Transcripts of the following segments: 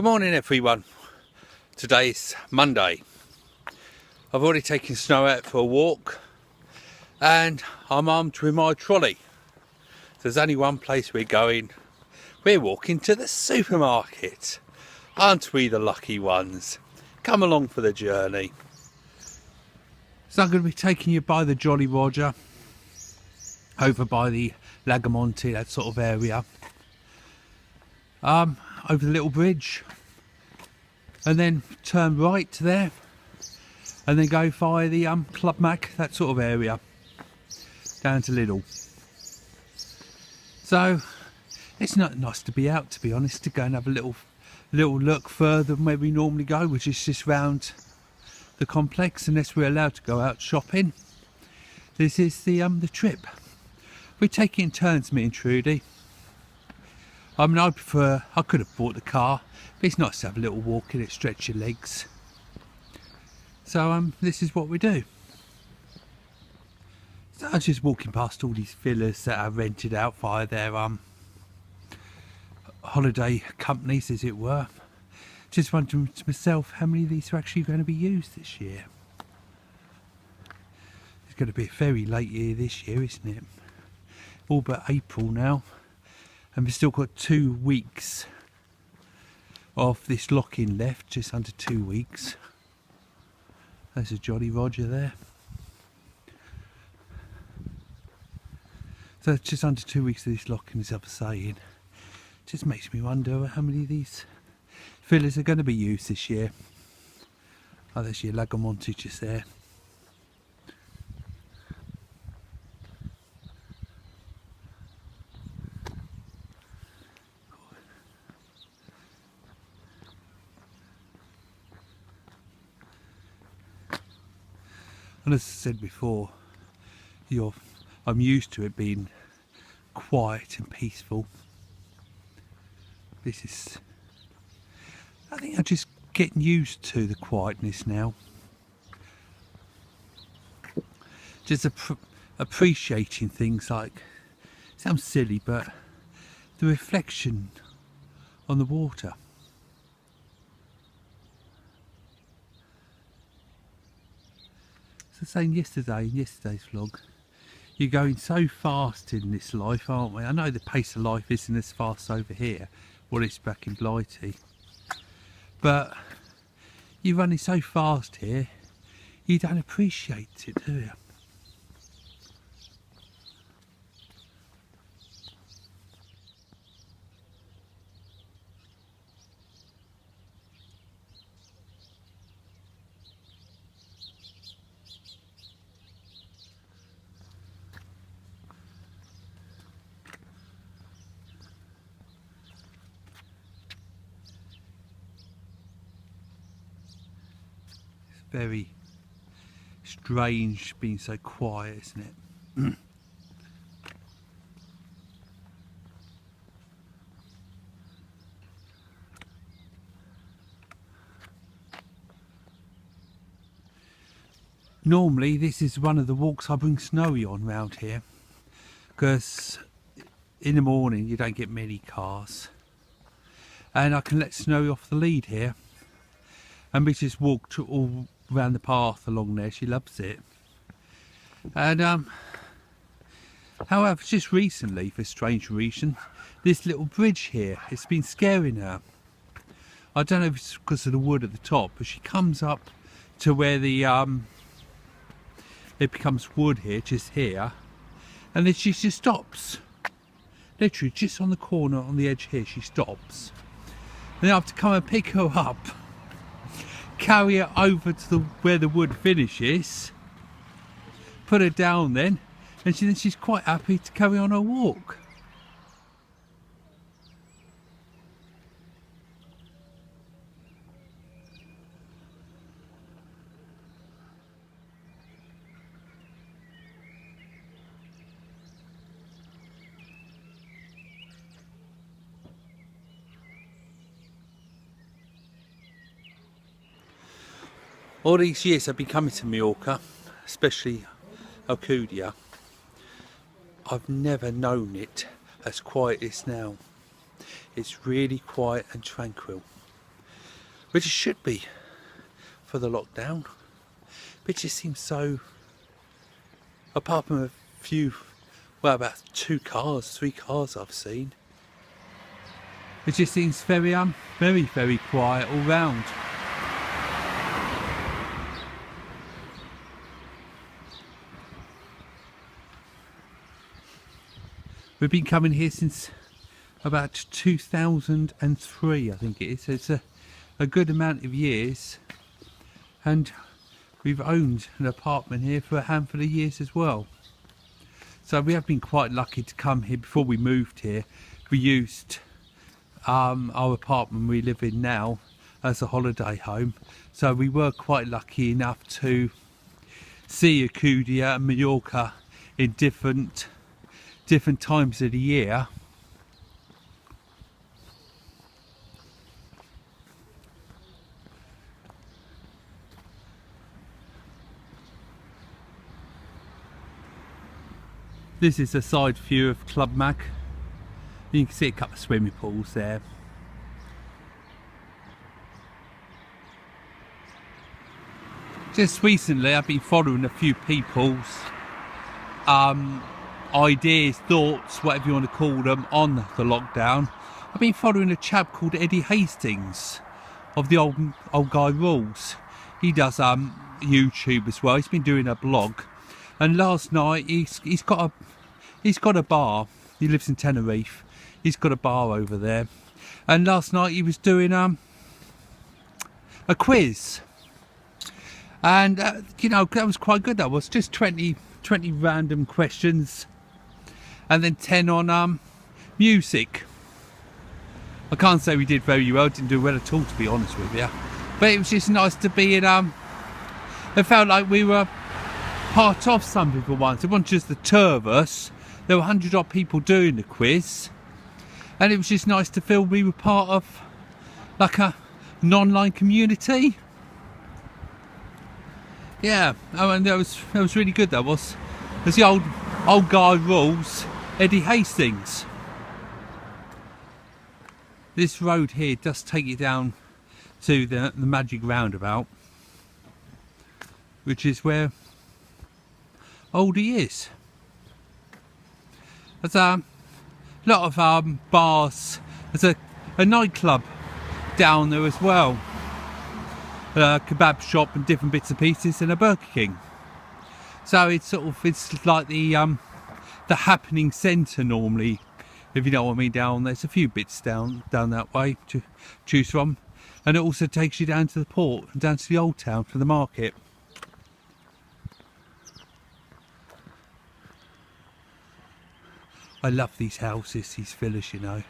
Good morning everyone. Today's Monday. I've already taken Snow out for a walk and I'm armed with my trolley. There's only one place we're going. We're walking to the supermarket. Aren't we the lucky ones? Come along for the journey. So I'm going to be taking you by the Jolly Roger, over by the Lagamonte, that sort of area. Over the little bridge, and then turn right there, and then go via the Club Mac, that sort of area, down to Lidl. So it's not nice to be out, to be honest, to go and have a little look further than where we normally go, which is just round the complex, unless we're allowed to go out shopping. This is the trip. We take it in turns, me and Trudy. I mean, I could have bought the car, but it's nice to have a little walk in it, stretch your legs. So this is what we do. So I was just walking past all these villas that are rented out via their holiday companies, as it were. Just wondering to myself how many of these are actually going to be used this year. It's going to be a very late year this year, isn't it? All but April now. And we've still got 2 weeks of this lock-in left, just under 2 weeks. There's a Jolly Roger there. So it's just under 2 weeks of this lock-in, as I was saying. Just makes me wonder how many of these villas are going to be used this year. Oh, there's your Lagamonte just there. And as I said before, I'm used to it being quiet and peaceful. I think I'm just getting used to the quietness now. Just appreciating things like, it sounds silly, but the reflection on the water. So saying in yesterday's vlog, you're going so fast in this life, aren't we? I know the pace of life isn't as fast over here, well, it's back in Blighty, but you're running so fast here, you don't appreciate it, do you? Very strange being so quiet, isn't it? Normally this is one of the walks I bring Snowy on round here, because in the morning you don't get many cars and I can let Snowy off the lead here, and we just walked all around the path along there. She loves it. And however, just recently, for a strange reason, this little bridge here, it's been scaring her. I don't know if it's because of the wood at the top, but she comes up to where the it becomes wood here, just here, and then she just stops. Literally just on the corner, on the edge here, she stops. Then I have to come and pick her up, carry her over to where the wood finishes, put her down then, and she's quite happy to carry on her walk. All these years I've been coming to Mallorca, especially Alcudia, I've never known it as quiet as now. It's really quiet and tranquil. which it should be for the lockdown. But it just seems so, apart from a few, well, about 3 cars I've seen, it just seems very very quiet all round. We've been coming here since about 2003, I think it is. So it's a good amount of years, and we've owned an apartment here for a handful of years as well. So we have been quite lucky to come here. Before we moved here, we used our apartment we live in now as a holiday home. So we were quite lucky enough to see Alcudia Mallorca in different times of the year. This is a side view of Club Mag. You can see a couple of swimming pools there. Just recently I've been following a few people's ideas, thoughts, whatever you want to call them, on the lockdown. I've been following a chap called Eddie Hastings of the old guy rules. He does YouTube as well. He's been doing a blog, and last night he's got a bar. He lives in Tenerife. He's got a bar over there, and last night he was doing a quiz, and you know, that was quite good. That was just 20 random questions, and then 10 on music. I can't say we did very well, didn't do well at all, to be honest with you, but it was just nice to be in it felt like we were part of something for once. It wasn't just the two of us. There were 100 odd people doing the quiz, and it was just nice to feel we were part of like an online community. Yeah, and that was really good. That was. There's the old guy rules, Eddie Hastings. This road here does take you down to the magic roundabout, which is where Oldie is. There's a lot of bars. There's a nightclub down there as well, a kebab shop and different bits and pieces, and a Burger King. So it's like the happening centre normally, if you know what I mean. Down there's a few bits down that way to choose from, and it also takes you down to the port and down to the old town for the market. I love these houses, these villas, you know.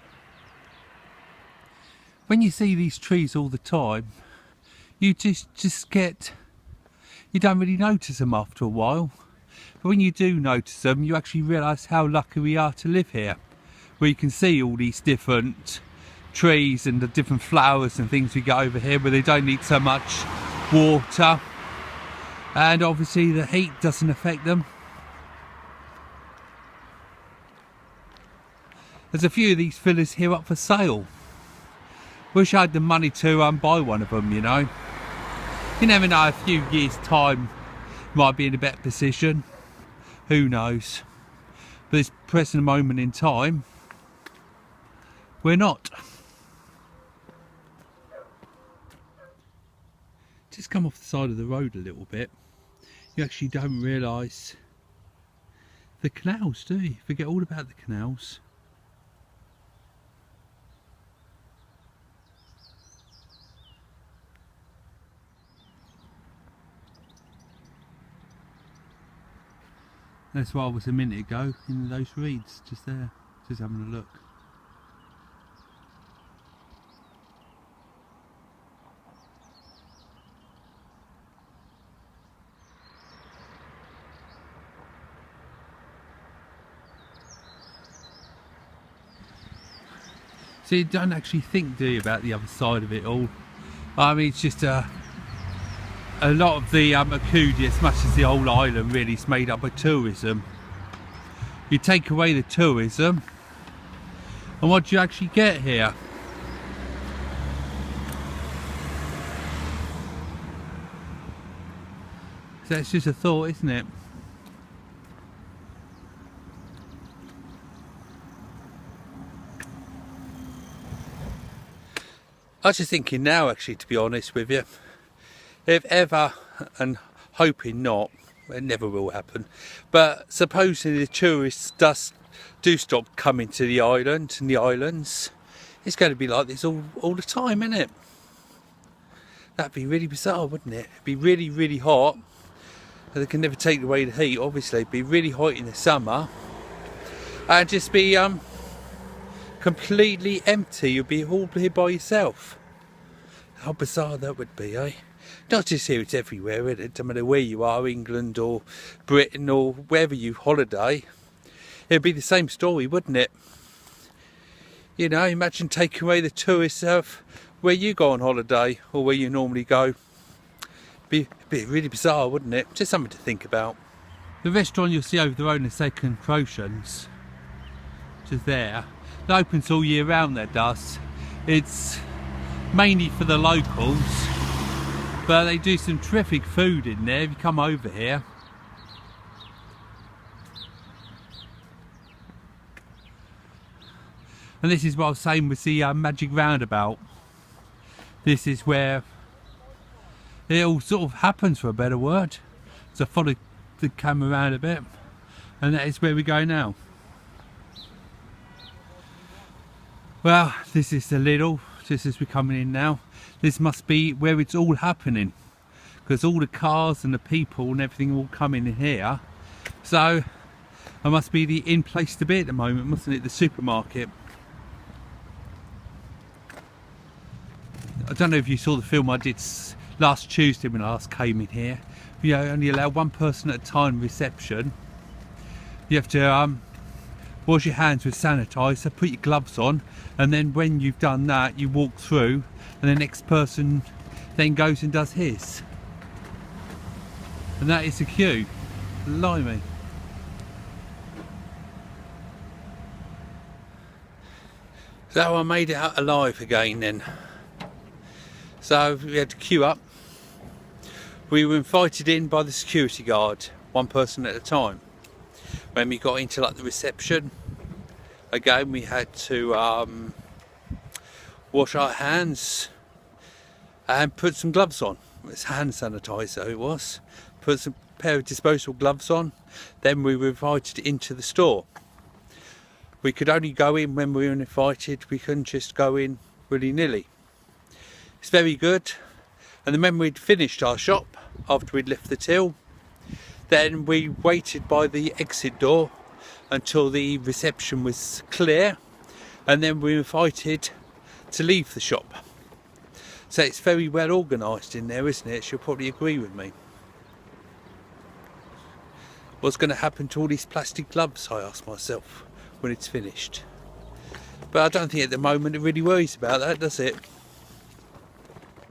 When you see these trees all the time, you just get, you don't really notice them after a while. But when you do notice them, you actually realise how lucky we are to live here, where you can see all these different trees and the different flowers and things we get over here, where they don't need so much water, and obviously the heat doesn't affect them. There's a few of these villas here up for sale. Wish I had the money to buy one of them, you know. You never know, a few years time might be in a better position. Who knows? But this present moment in time, we're not. Just come off the side of the road a little bit. You actually don't realise the canals, do you? Forget all about the canals. That's why I was a minute ago in those reeds, just there, just having a look. So you don't actually think, do you, about the other side of it all? I mean, it's just a lot of the Alcudia, as much as the whole island really, is made up of tourism. You take away the tourism, and what do you actually get here? That's just a thought, isn't it? I was just thinking now, actually, to be honest with you, if ever, and hoping not, it never will happen, but supposing the tourists do stop coming to the island and the islands, it's going to be like this all the time, isn't it? That'd be really bizarre, wouldn't it? It'd be really, really hot. They can never take away the heat, obviously. It'd be really hot in the summer. And just be completely empty. You'd be all here by yourself. How bizarre that would be, eh? Not just here, it's everywhere, isn't it? No matter where you are, England or Britain or wherever you holiday, it'd be the same story, wouldn't it? You know, imagine taking away the tourists of where you go on holiday or where you normally go. Be really bizarre, wouldn't it? Just something to think about. The restaurant you'll see over the road in the second Croatians, which is there, it opens all year round, there does. It's mainly for the locals, but they do some terrific food in there if you come over here. And this is what I was saying with the magic roundabout. This is where it all sort of happens, for a better word. So follow the camera around a bit, and that is where we go now. Well, this is the Lidl, just as we're coming in now. This must be where it's all happening, because all the cars and the people and everything all coming in here. So it must be the in place to be at the moment, mustn't it? The supermarket. I don't know if you saw the film I did last Tuesday when I last came in here. You know, only allow one person at a time reception. You have to wash your hands with sanitizer, put your gloves on, and then when you've done that, you walk through, and the next person then goes and does his. And that is the queue. Blimey. So I made it out alive again then. So we had to queue up. We were invited in by the security guard, one person at a time. When we got into like the reception, again we had to wash our hands and put some gloves on. It's hand sanitizer it was. Put some pair of disposable gloves on. Then we were invited into the store. We could only go in when we were invited. We couldn't just go in willy-nilly. It's very good. And then when we'd finished our shop, after we'd left the till, then we waited by the exit door until the reception was clear, and then we were invited to leave the shop. So it's very well organised in there, isn't it? You'll probably agree with me. What's going to happen to all these plastic gloves, I ask myself, when it's finished? But I don't think at the moment it really worries about that, does it?